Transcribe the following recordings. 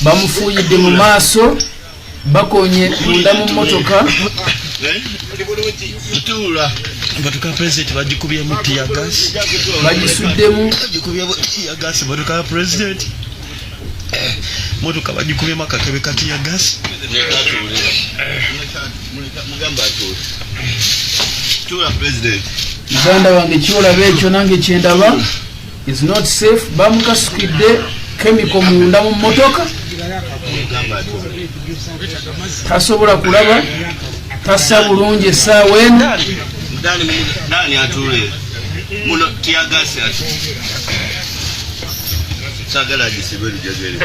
bamufuuyidde mu maaso bakonye munda mu mmotoka motoka president bagikubyemu Teargas bagisuddemu bagikubyemu Teargas motoka president motoka bagikubyemu akakebe ka Teargas Tula president muganda wange kyolaba ekyo nange kyendaba is not safe bamukasukidde chemical munda mu mmotoka tasobola kulaba tassa bulungi essaawa eno Dani atule muno Teargas sagala agisibe lujagere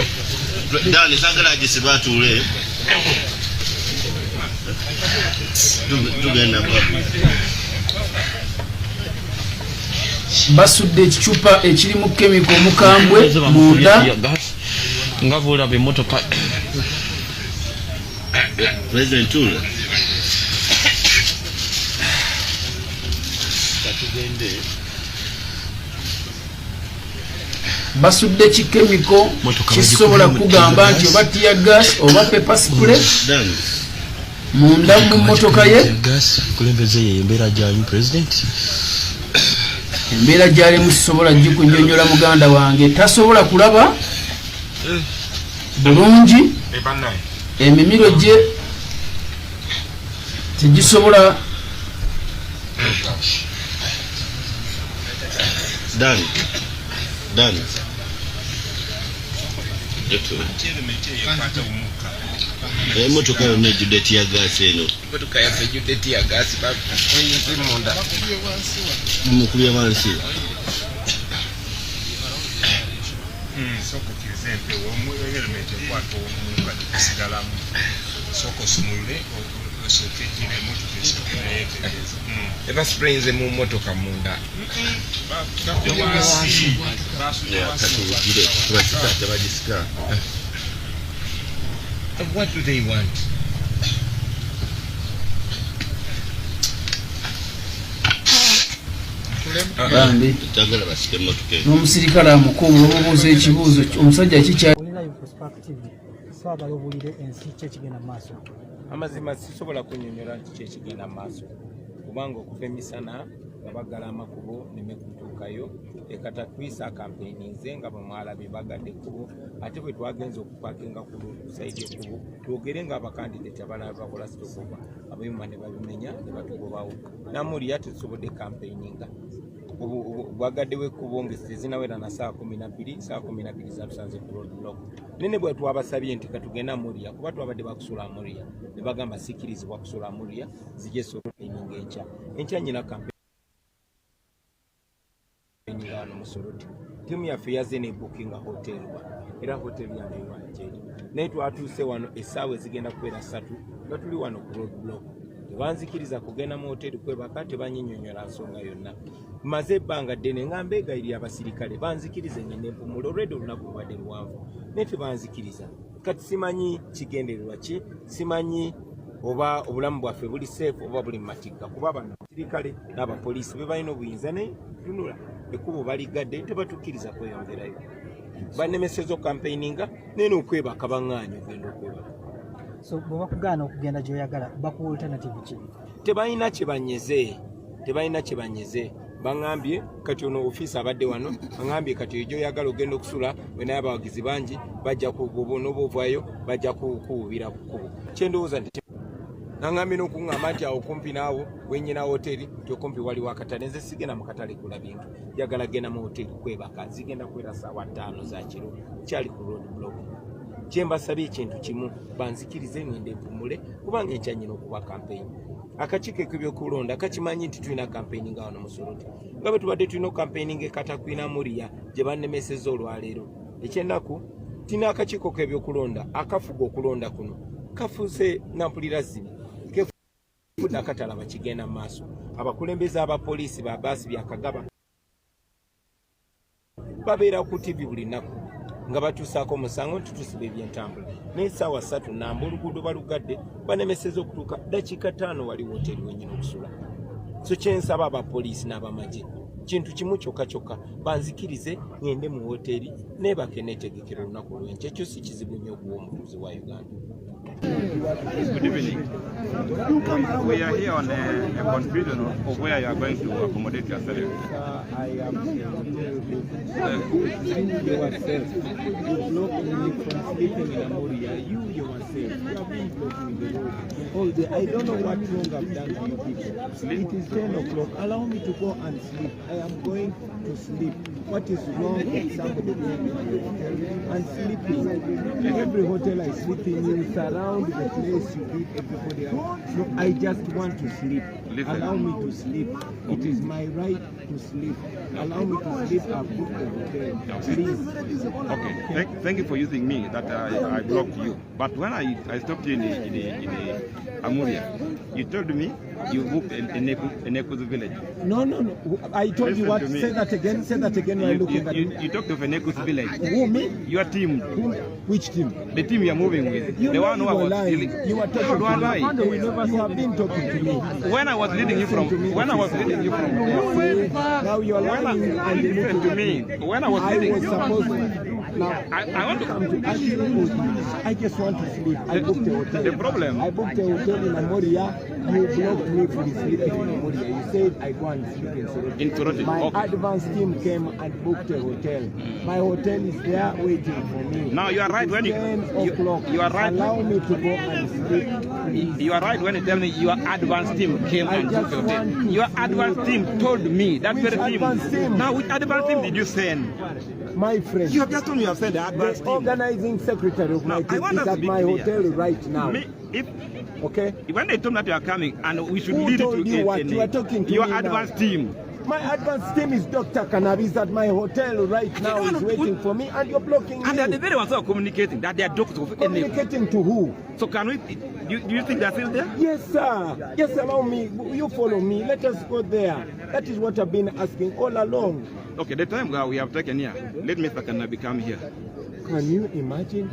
Dani sagala agisibe atule tugenda basudde ekicupa ekirimu chemical omukambwe munda nga bwolaba emmotoka president tule basudde kikemiko kisobola kugamba nti oba Teargas oba pepper spray munda mu mmotoka ye kulembeze ye embeera gyalimu president embeera gyalimu sisobola gikunnyonnyola muganda wange tasobola kulaba bulungi emimiro gye tegisobola Dani motoka yo nejudde Teargas eno motoka ya fejudde Teargas oyinze munda mukubya wansi soko kizempe element ekwato omuka kusigalamu soko sumule osoke ine motoka esokere eba sprays mu motoka munda what do they want? bambi n'omusirikale amukubula omubuuza ekibuuzo omusajja kikya amazima sisobola kunyonyola nti kyekigenda maaso kubanga okuva emisana nga baggala amakubo nemekutuukayo ekatakwisa campaigninze nga bamwalabe bagadde ekkubo ate bwe twagenza okupakinga ku saidi ekkubo twogere nga abakandidate abalala bakola sitokoba abayuma ne babimenya ne batugobawo namuli yatusobodde campaigninga bwagaddewo ekkubo ngetezinawera na saa 12 zatusanze ku Roadblock nene bwe twabasabye nti katugenda Muria kuba twabadde bakusula Muria ne bagamba sikirizibwa kusula Muria zijje campaigning enkya nyina campaigning ngano musoroti timu yaffe yazze ne booking hotel era hotel yange wanjeri naye twatuuse wano essaawa ezigenda kubeera 3 nga tuli wano ku Roadblock tebanzikiriza kugenda mu hoteli kwebaka tebanyinyonyola nsonga yonna maze ebbanga ddene nga mbeegayirira abasirikale banzikirize ngende empumulo olwedde olunaku lubadde luwanvu naye tebanzikiriza kati simanyi kigendererwa ki simanyi oba obulamu bwaffe buli safe oba buli matigga kuba bano abasirikale n'abapoliisi be balina obuyinza naye tunula ekkubo baligadde tebatukkiriza kweyongerayo banemeseza campaigninga naye n'okwebaka baŋŋaanya ogenda okwebaka so bwe bakugaana okugenda gy'oyagala bakuwa alternative ki tebalina kye banyeze baŋŋambye kati ono ofiisi abadde wano baŋŋambye kati gy'oyagala ogenda okusula bwe naye abawagizi bangi bajja n'oba ovaayo bajja kukuwubira ku kkubo kyendowooza nti naŋŋambye n'okuŋŋamba nti awo kumpi naawo wenyina hoteri nti okumpi waliwo akatale nze sigenda mu katale kula bintu njagala genda mu hoteri kwebaka zigenda kubeera ssaawa 5 za kiro kyali ku Roadblock kyembasabye ekintu kimu banzikirize ngende mpumule kubanga enkya nyina okuba campaign akakiiko k'ebyokulonda kakimanyi nti tulina campaigning nga wano musoroti nga bwe tubadde tulina campaigning ekatakwina Muria gye bannemeseza olwaleero ekyennaku tina akakiiko k'ebyokulonda akafuga okulonda kuno kafuuse nampulira zibi kefudde akatalaba kigenda mu maaso abakulembeze abapoliisi ba baasi byakagaba babeera ku TV buli nnaku nga batuusaako omusango nti tusiba ebyentambula naye essaawa 3 namba oluguudo balugadde banemeseza okutuuka dakiika 5 wali woteri wenyina okusula so kyensaba abapoliisi n'abamagye kintu kimu kyokka kyokka banzikirize ngende mu hoteri neebake neetegekera olunaku olw'enkya ekyo si kizibu nnyo okuwa omutuuze wa Uganda. Good evening. We are here on a confusion of where you are going to accommodate yourself. I am yourself. You block me from sleeping in Amoria. You yourself. You have been blocking the road all day. I don't know what wrong I've done to you people. It is 10 o'clock. Allow me to go and sleep. I am going to sleep. What is wrong with somebody going to the hotel and sleeping? Every hotel I sleep in, you surround the place, you give everybody else. No, I just want to sleep. Listen. Allow me to sleep. It is my right to sleep. Allow me to sleep. I've booked the hotel. Please. Okay. Thank you for using me that I blocked you. But when I stopped you in the Amuria, you told me you booked in Ekuzu village. No. I told you what? Say that again. Say that again. You talked of an Ekuzu village. Who, me? Your team. Which team? The team you are moving with. You the one who was lying. You are talking to me. You have been talking to me. When I was leading you from now you are lying and listen to me. When I was leading you, supposed to. Now I want to come to I just want to sleep. I booked a hotel. The problem. I booked a hotel in Amoria. You blocked me from sleeping in Amoria. You said I go and sleep in Soroti. In Soroti. My Okay. advance team came and booked a hotel. My hotel is there waiting for me. Now you are right when you are right. Allow me to go and sleep, please. You are right when you tell me your advance team came and booked your hotel. Your advance team told me that Which very advance team? Now which advance team did you send? My friend. You have just told me you have sent the advance The team. organizing secretary of my Now, I team want is us to at be my clear. hotel right now. Me, if Okay? when they told me that you are coming and we should Who lead told to you what? You are talking to your me now. advance team. My advance team is Dr. Cannabis at my hotel right now. Is waiting for me and you're blocking And they are the me. very ones who are communicating that they are doctors of NF. Communicating to who? So can we? Do you think they are still there? Yes, sir. Yes, allow me. You follow me. Let us go there. That is what I've been asking all along. Okay, the time we have taken here, let Mr. Kanabi come here. Can you imagine?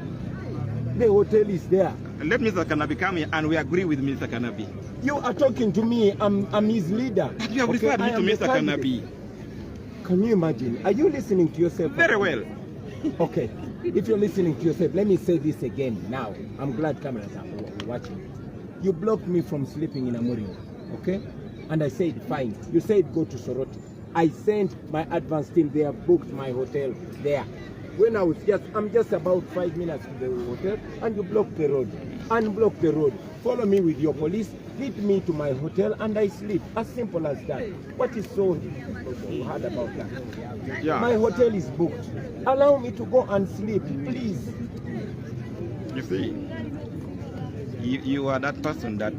The hotel is there. Let Mr. Kanabi come here and we agree with Mr. Kanabi. You are talking to me. I'm his leader. But you have referred me to Mr. Kanabi. Can you imagine? Are you listening to yourself? Very well. Okay. If you're listening to yourself, let me say this again now. I'm glad cameras are watching. You blocked me from sleeping in Amoria. Okay? And I said, fine. You said go to Soroti. I sent my advance team. They have booked my hotel there. When I'm just about 5 minutes to the hotel, and you block the road. Unblock the road. Follow me with your police. Lead me to my hotel, and I sleep. As simple as that. What is so hard about that? Yeah. My hotel is booked. Allow me to go and sleep, please. You see, you are that person that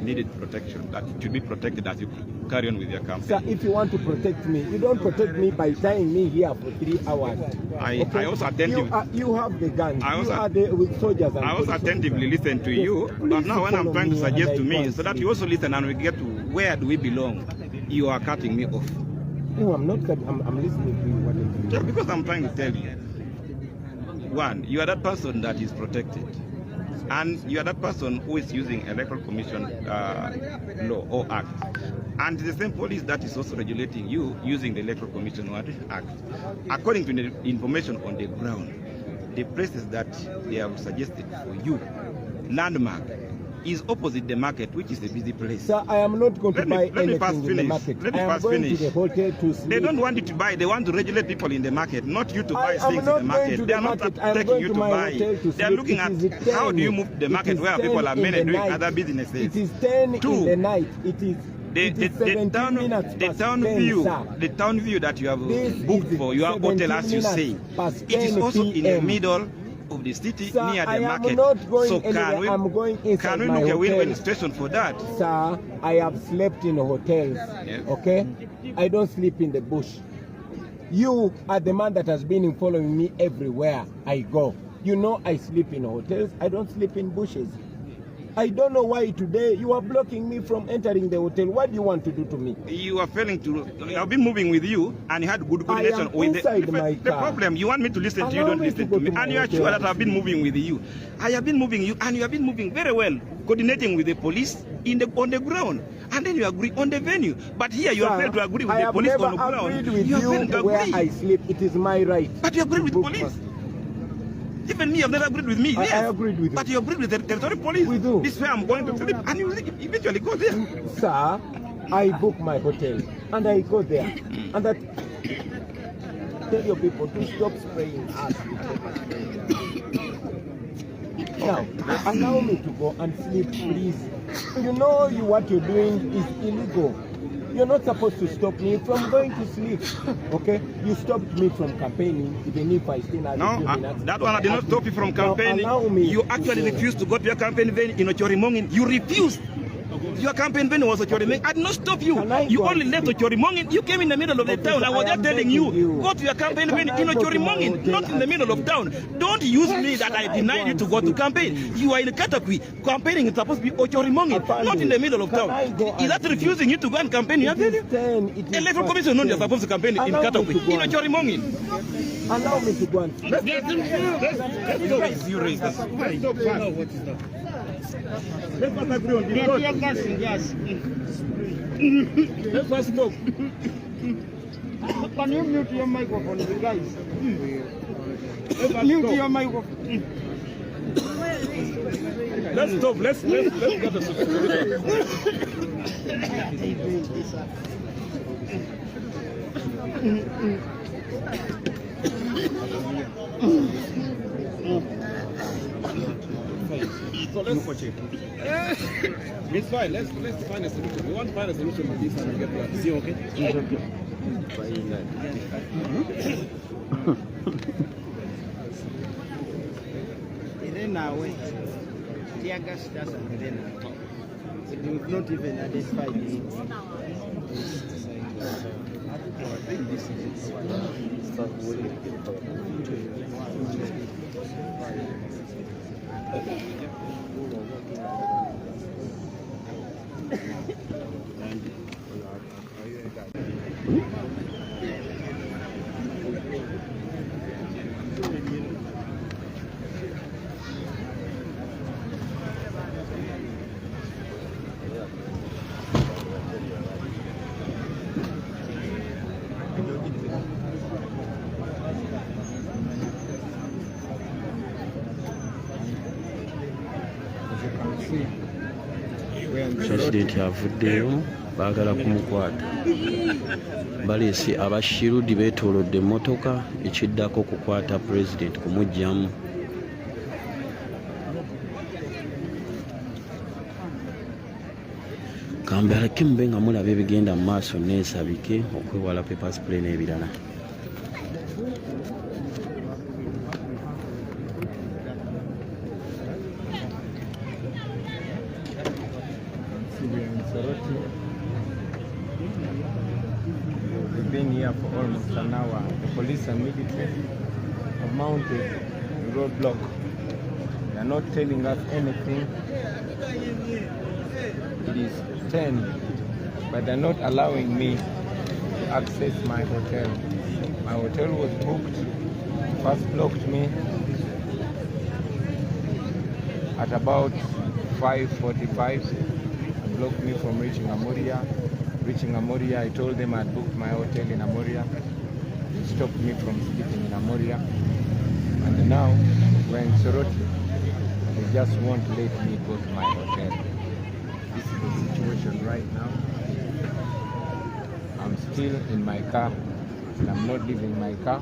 needed protection, that should be protected as you carry on with your campaign. Sir, if you want to protect me, you don't protect me by tying me here for 3 hours. I also attentively. You have the guns. I also, you are there with soldiers. And I also attentively listen to you, but now when I'm trying to suggest to me, so that you also listen and we get to where do we belong, you are cutting me off. No, I'm not. I'm listening to you. What are you doing? Just because I'm trying to tell you. One, you are that person that is protected. And you are that person who is using Electoral Commission law or act. And the same police that is also regulating you using the Electoral Commission Act. According to the information on the ground, the places that they have suggested for you, landmark, is opposite the market, which is a busy place. Sir, I am not going to buy anything in the market. Let me I am first going finish. to the hotel to sleep. They don't want you to buy, they want to regulate people in the market, not you to buy I am things not in the going market. to They the are not market. I am taking going you to to my buy. hotel to They are sleep. looking It at is 10. how do you move the market It is where 10 people are in mainly the doing night. other businesses. It is 10 Two, in the night. It is the 17 town minutes the past town 10, view, sir. the town view that you have This booked is for your hotel, as you 17 say, minutes past it is 10 also in the PM. middle of the city, Sir, near the I am market. not going So anywhere. I'm going inside can we my look a win-win hotel. situation for that? Sir, I have slept in hotels. Yeah. Okay? I don't sleep in the bush. You are the man that has been following me everywhere I go. You know I sleep in hotels. I don't sleep in bushes. I don't know why today you are blocking me from entering the hotel. What do you want to do to me? You are failing to. I've been moving with you, and you had good coordination I am with inside my the car. problem. You want me to listen to you, Allow don't me listen to go to me, to my and you are hotel. sure that I've been moving with you. I have been moving you, and you have been moving very well, coordinating with the police, on the ground, and then you agree on the venue. But here you are failed to agree with the police on the ground. I have never agreed with you where I sleep. It is my right. But you agreed with police. Even me, you have never agreed with me. I agreed with you. But you agreed with the territory police. We do. This is where I'm going to sleep, and you eventually go there. Sir, I book my hotel, and I go there, and that. Tell your people to stop spraying us. Now, allow me to go and sleep, please. You know what you're doing is illegal. You're not supposed to stop me from going to sleep. Okay? You stopped me from campaigning, even if I still have a few minutes. That one I did not stop you from campaigning. Now, allow me you actually refused to go to your campaign venue in Ochorimongin. You refused. Your campaign venue was Ochorimongin. I did not stop you. You only left Ochorimongin. You came in the middle of the town. I was just telling you, go to your campaign venue in Ochorimongin, not in the middle of town. Don't use me that I denied you to go to campaign. You are in Katakwi. Campaigning is supposed to be Ochorimongin, not in the middle of town. Is that refusing you to go and campaign in your venue? Electoral Commission knows you're supposed to campaign in Katakwi, in Ochorimongin. Allow me to go and... Let's agree on this. Let us smoke. Can you mute your microphone, guys? Mute your microphone. Let's stop. Let's get a solution. So let's watch it. It's fine. Let's find a solution. We want to find a solution for this and get back. Is it okay? It's okay. Teargas doesn't we've not even identified it. I think this is President avuddeyo baagala kumukwata baleese abashirudi beetoolodde emmotoka ekiddako kukwata president kumugyamu. Kambalake mube nga mulaba ebigenda mu maaso neesabike okwewala paper spray n'ebirala. We've been here for almost an hour. The police and military have mounted a roadblock. They are not telling us anything. It is 10, but they're not allowing me to access my hotel. My hotel was booked, first blocked me at about 5:45. Blocked me from reaching Amoria. Reaching Amoria, I told them I'd booked my hotel in Amoria. They stopped me from sleeping in Amoria. And now we're in Soroti. They just won't let me go to my hotel. This is the situation right now. I'm still in my car, and I'm not leaving my car.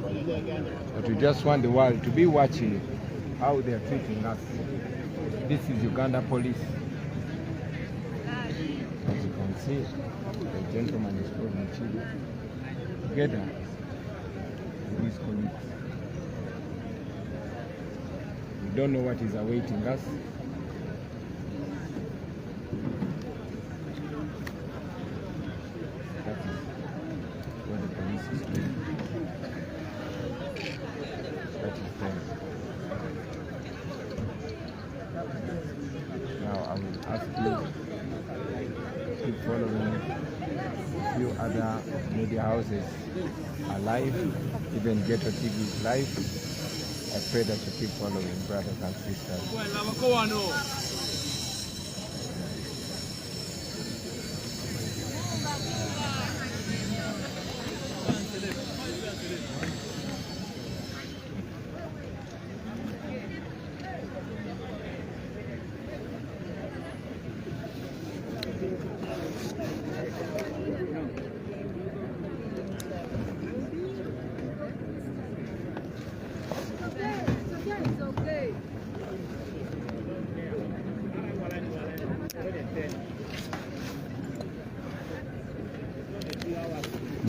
But we just want the world to be watching how they're treating us. This is Uganda police. As you can see, the gentleman is holding Chile together with his colleagues. We don't know what is awaiting us. That is what the police is doing. That is them. Now I will ask you keep following. A few other media houses are live, even Ghetto TV is live. I pray that you keep following, brothers and sisters.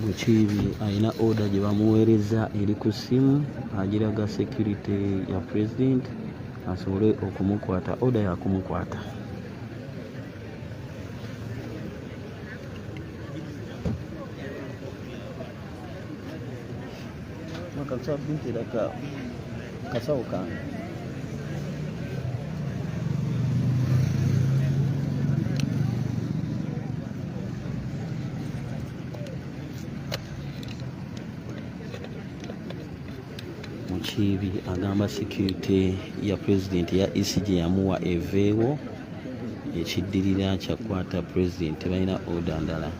Mukiibi alina order gye bamuweereza eri ku ssimu agiraga security ya president asobole okumukwata order yakumukwata. Kasawo kange Mukiibi agamba security ya president ya ECG yamuwa eveewo ekiddirira kyakwata president balina order ndala.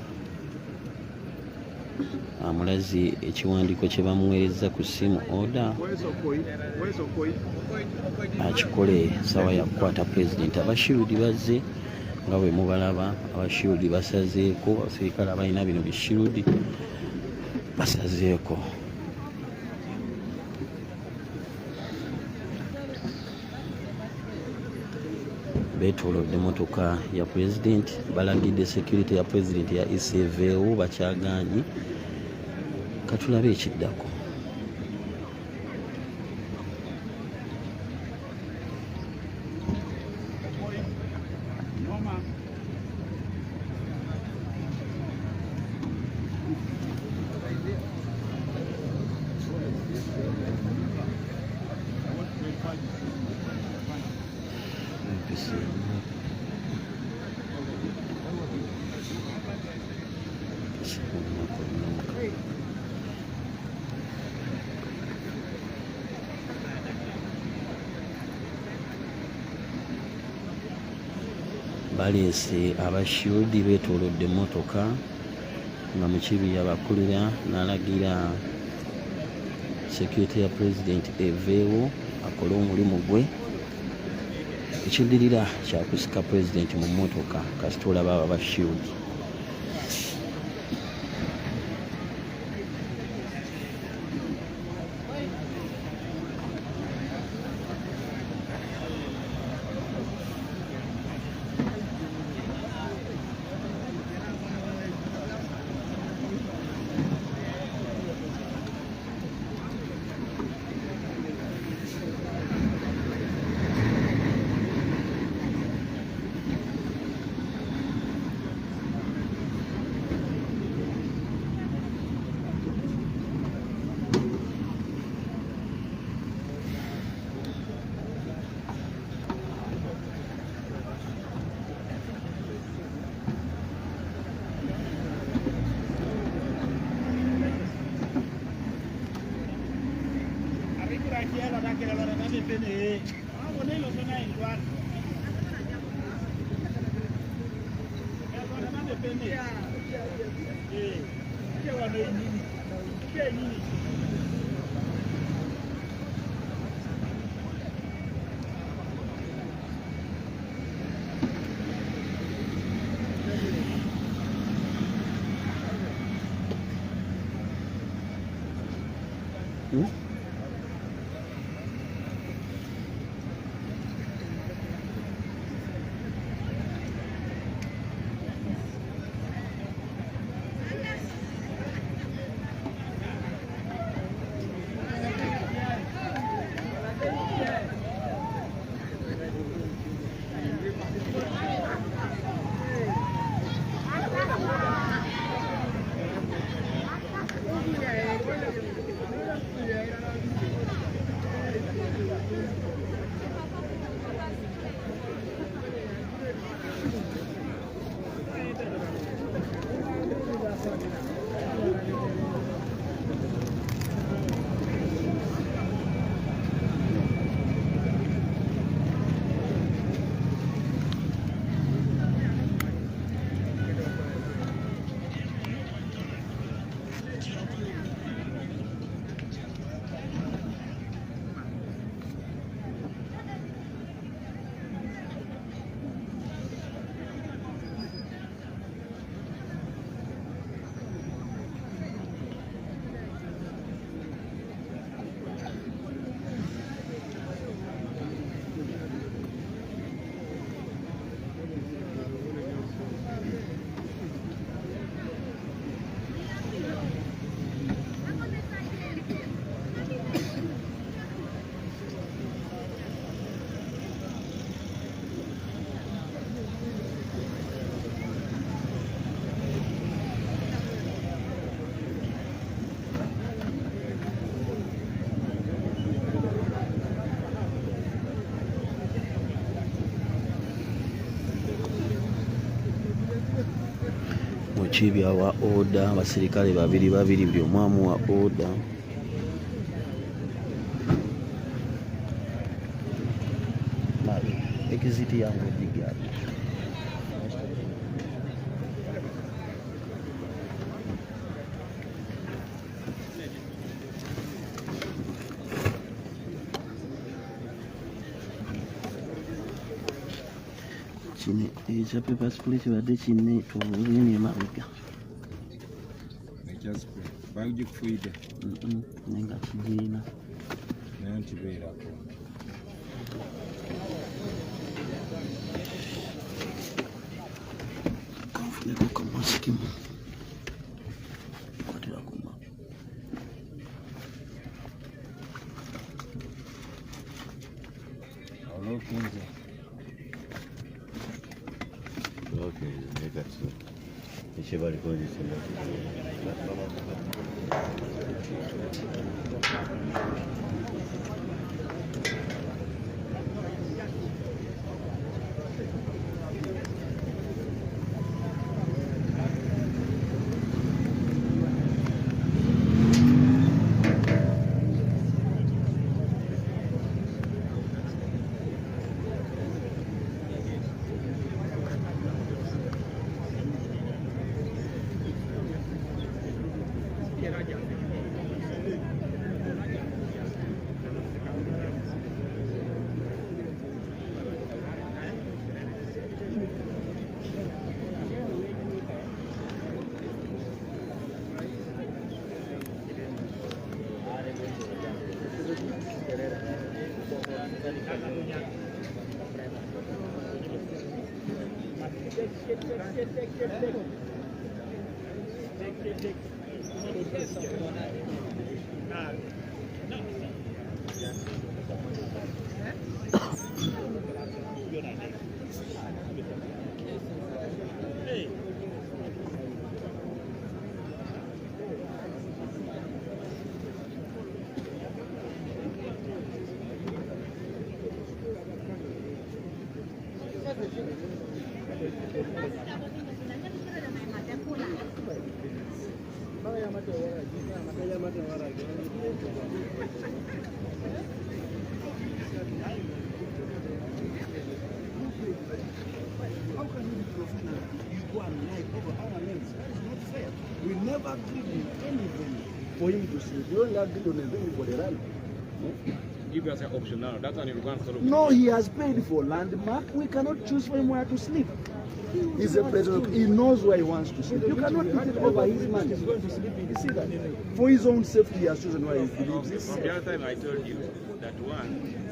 Amulazi ekiwandiiko kye bamuweereza ku ssimu order akikole sawa yakukwata president. Abashirudi bazze nga bwe mubalaba, abashirudi basazeeko, abasirikale abalina bino bishirudi basazeeko. Beetoolodde motoka ya president, balagidde security ya president ya ECVO bakyagaanyi. Katulabe ekiddako. Baleese abashirudi beetoolodde emmotoka nga Mukiibi yabakulira n'alagira security ya president eveewo akole omulimu gwe. Ekiddirira kyakusika president mu mmotoka kasita olaba abo abashirudi. biki byawa order abasirikale babiri buli omu wa order. Exit yangu diga. Chine echa paper spray kibadde kinne tubulini emabega. Bagikufuide Nenga kijiina nanti beerako kanfuneko kamasiki kwatira kuma olwokinze We never agreed with anything for him to sleep. We only agreed on a venue for the rally. Give us an option now. That's an Uruguayan sort of. No, he has paid for landmark. We cannot choose for him where to sleep. He's a president. He knows where he wants to sleep. You cannot put it over his money. He's going to sleep. You see that? For his own safety, he has chosen where he believes. The other time I told you that one,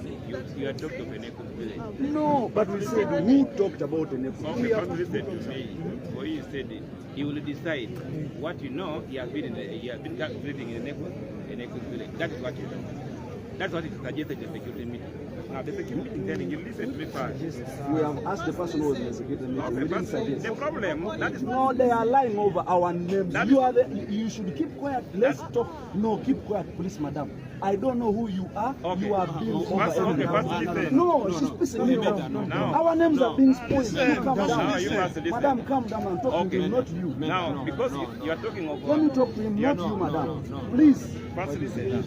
you had talked of an echo village. No, but we said who talked about an echo? Okay, but listen to me. For he said it. He will decide what you know. He has been living in an echo village. That is what you know. That's what it suggested the security meeting. Now the security meeting then you listen to me first. We have asked the person who was in the security meeting. Okay, We didn't suggest. the problem that is No, they are lying over our names. That You are the, you should keep quiet. Let's talk. No, keep quiet, please, madam. I don't know who you are. Okay. You are being over First, okay, everyone. first listen. No, she's pissing me off. Our names are being spoiled. Listen. You calm Now down. you must listen. Madam, calm down and talk to Okay. him, not you. Now, because you are talking of... Let me talk to him, not you, madam. Please. First listen.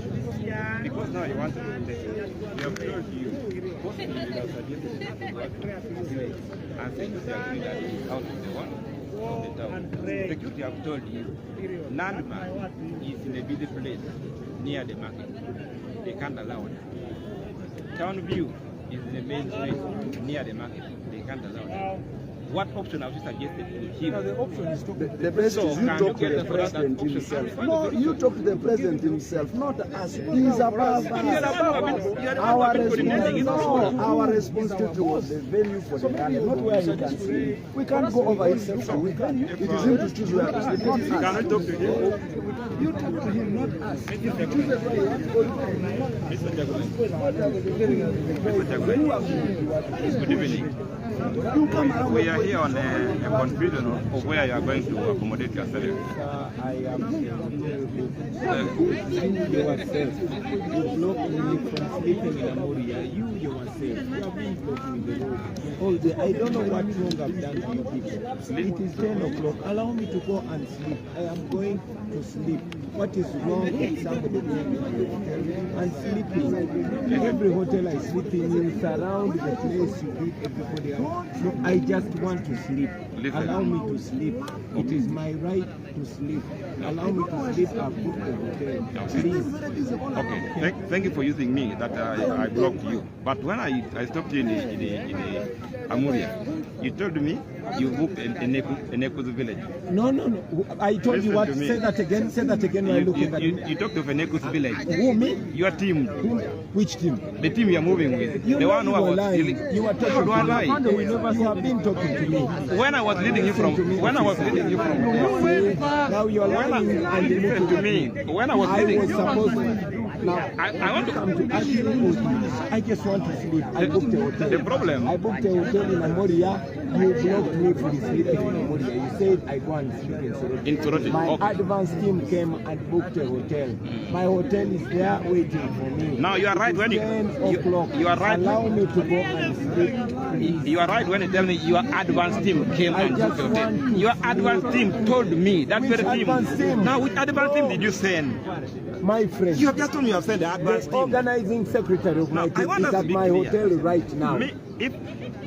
Because now you want to listen. We have told you, possibly you have suggested that you want to village and security agree that it is out of the one of the town. Security have told you, landmark is in a busy place near the market. They can't allow that. Town view is in the main street near the market. They can't allow that. What option have you suggested to him? The option is to the best So, is you can talk you to get the the president option? himself. No, you talk to the president himself, not us. He is above us. Our responsibility was the venue for the rally, not where he can sleep. We can't go over his safety. We can. It is him to choose where to sleep, not us. You cannot talk to him. You talk to him, not us. If he chooses where he wants to go, not us. Mr. Jaguar. Good evening. You come around. We are are here on a confusion of where you are going to accommodate yourself. I am you yourself. You blocked me from sleeping in Amoria. You yourself. You have been blocking the road all day. I don't know what wrong I've done to you people. It is 10 o'clock. Allow me to go and sleep. I am going to sleep. What is wrong with somebody being in the hotel and sleeping? Every hotel I sleep in, you surround the place, you give everybody else. No, I just want to sleep. Listen. Allow me to sleep. It is my right to sleep. Allow me to sleep. I'll book the hotel. Please. Okay. Thank you for using me that I blocked you. But when I stopped you in Amuria, you told me you booked in Kyakozze village. No. I told Listen you what? to me. Say that again. Say that again. While looking at me. You talked of Kyakozze village. Who, me? Your team. Which team? The team you are moving with. You the know one who you were was lying. dealing. You were talking You are to lying. me. You have been talking to me. When I was leading you from, Now you are lying and you listen to me. When I was I leading was you, supposed to. Now, I want to come to ask you. I just want to sleep. I booked a hotel. The problem. I booked a hotel in Amoria. You blocked me from sleeping in Amoria. You said I go and sleep in Soroti. In Soroti. My Okay. advance team came and booked a hotel. My hotel is there waiting for me. Now you are right when you 10 o'clock. you are right. Allow me to go and sleep, please. You are right when you tell me your advance team came I and just took your want hotel. to Your sleep. advance team told me that Which very advance team? Now which advance team did you send? My friend. You have just told me you have sent the advance The team. organizing secretary of my Now, I team want is us to at be my clear. hotel right now. Me, if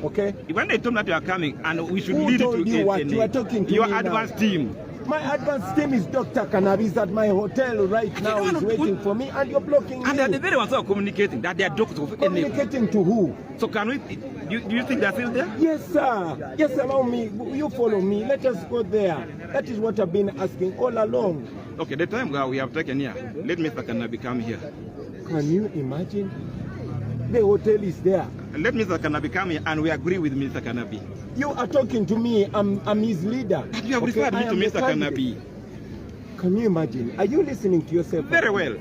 Okay? when they told me that you are coming and we should Who lead told to you what? You are talking to your me now. advance team. My advance team is Dr. Cannabis at my hotel right now. don't Is want to waiting put- for me and you're blocking And they are me. the very ones who are communicating that they are doctors of NF. Communicating to who? So can we, do you think they are still there? Yes, sir. Yes, allow me. You follow me. Let us go there. That is what I've been asking all along. Okay, the time we have taken here, let Mr. Kanabi come here. Can you imagine? The hotel is there. Let Mr. Kanabi come here and we agree with Mr. Kanabi. You are talking to me. I'm his leader. You have referred me I to am the Mr. candidate. Kanabi. Can you imagine? Are you listening to yourself? Very well.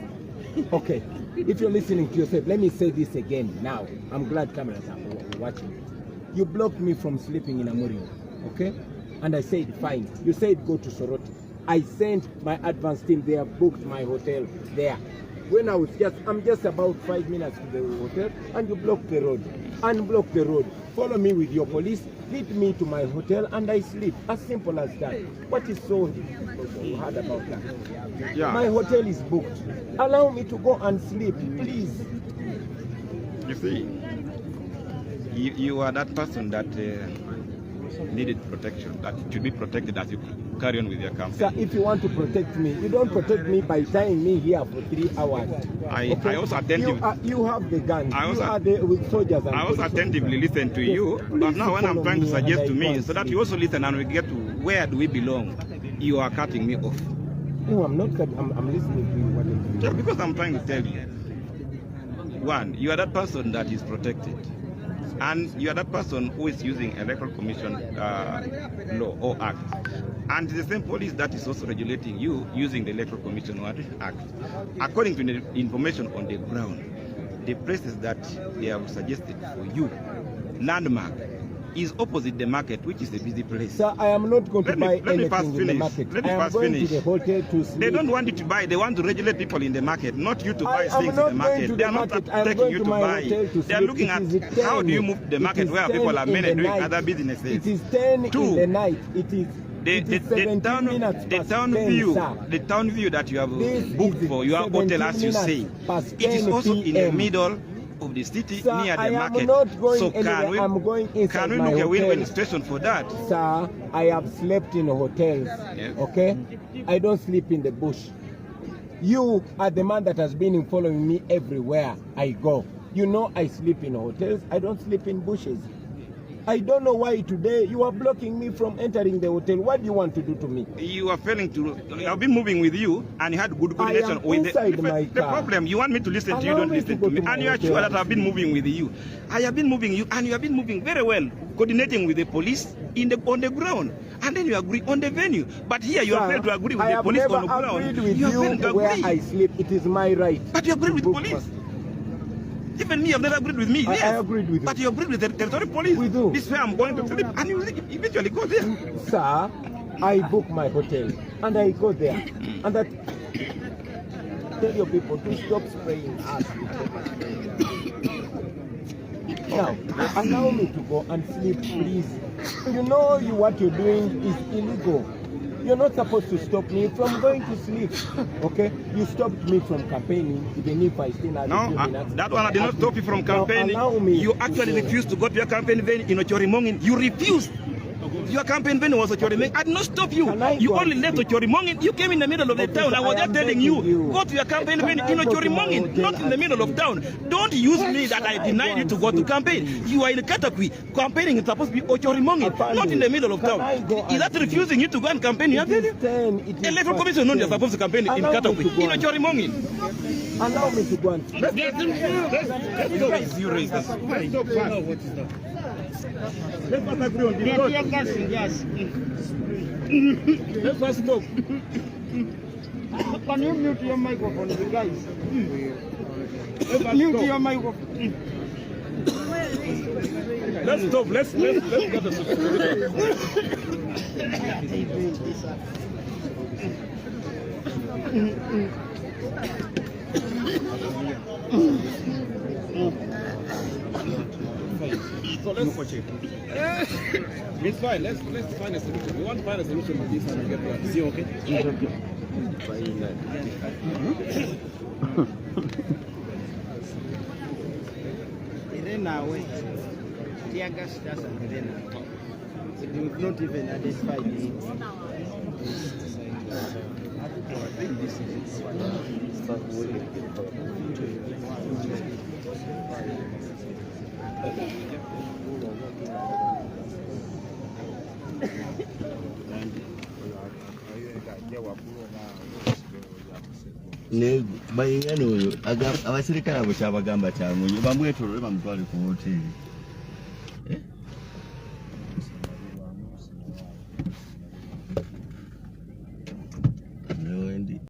Okay. If you're listening to yourself, let me say this again now. I'm glad cameras are watching it. You blocked me from sleeping in Amoria. Okay? And I said, fine. You said go to Soroti. I sent my advance team there, booked my hotel there. When I'm just about 5 minutes to the hotel, and you block the road. Unblock the road. Follow me with your police, lead me to my hotel, and I sleep. As simple as that. What is so hard about that? Yeah. My hotel is booked. Allow me to go and sleep, please. You see, you are that person that needed protection, that should be protected as you carry on with your campaign. Sir, if you want to protect me, you don't protect me by tying me here for 3 hours. I also attentively, You have the gun. I also- You are there with soldiers. And I also police attentively listen to you, Yes, but please now when I'm follow trying to me suggest and to I me, go so that and you also listen and we get to where do we belong, you are cutting me off. No, I'm not. I'm listening to you. What I'm doing. Just because I'm trying to tell you. One, you are that person that is protected. And you are that person who is using Electoral Commission law or act. And the same police that is also regulating you using the Electoral Commission Act. According to the information on the ground, the places that they have suggested for you, landmark, is opposite the market, which is a busy place. Sir, I am not going to buy Let me fast anything in the finish. market. Let me I am fast going finish. to the hotel to sleep. They don't want you to buy, they want to regulate people in the market, not you to buy I am things in not the going market. to They the are not market. I am taking going you to to my buy. hotel to They are sleep. looking at It is how 10. do you move the It market is where 10 people are in men the and doing night. other businesses. It is 10 Two. in the night. It is The 17 town minutes the past town 10, view, sir. the town view that you have This booked is for your 17 hotel, as you minutes say, past it is 10 also in the PM. middle of the city, Sir, near I the am market. not going So anywhere. I'm going inside can we my look a win-win hotel. situation for that? Sir, I have slept in hotels. Yes. Okay? I don't sleep in the bush. You are the man that has been following me everywhere I go. You know I sleep in hotels. I don't sleep in bushes. I don't know why today you are blocking me from entering the hotel. What do you want to do to me? You are failing to. I've been moving with you, and you had good I coordination am with inside my the car. problem. You want me to listen to you, Allow don't me listen to go to me, to my and you are hotel. sure that I've been moving with you. I have been moving you, and you have been moving very well, coordinating with the police on the ground, and then you agree on the venue. But here you have failed to agree with the police on the I have ground. never agreed with have failed to you where agree. I sleep. It is my right. But you agreed with to police. book Even me, I've never agreed with me. Yes. I agreed with you. But you agreed with the territory police. We do. This way I'm going to sleep, and you eventually go there. Sir, I book my hotel and I go there. And that tell your people to stop spraying us with pepper spray. Now, allow me to go and sleep, please. You know what you're doing is illegal. You're not supposed to stop me from going to sleep, okay? You stopped me from campaigning, even if I still have a few minutes. That one I did not stop you from campaigning. You actually refused to go to your campaign venue in Ochorimongin. You refused. Your campaign venue was Ochorimongin. I did not stop you. You only left Ochorimongin. You came in the middle of the town. I was just telling you, go to your campaign venue in Ochorimongin, not in the middle of town. Don't use me that I denied you to go to campaign. You are in Katakwi. Campaigning is supposed to be Ochorimongin, not in the middle of town. Is that refusing you to go and campaign in your venue? Electoral Commission knows you're supposed to campaign in Katakwi, in Ochorimongin. Allow me to go and... Let's you raise this. Let's not agree on this. Yes. Let's not stop. Can you mute your microphone, you guys? Mute your microphone. Let's stop. Let's get the So let's watch it. It's fine. Let's find a solution. We want to find a solution to this and get that. Is it okay? Irena, wait. Teargas doesn't Irena. You've not even identified it. Ne bayingana oyo abasirikale abo kyabagamba kyamunye bamwetolole bamutwale ku hoteri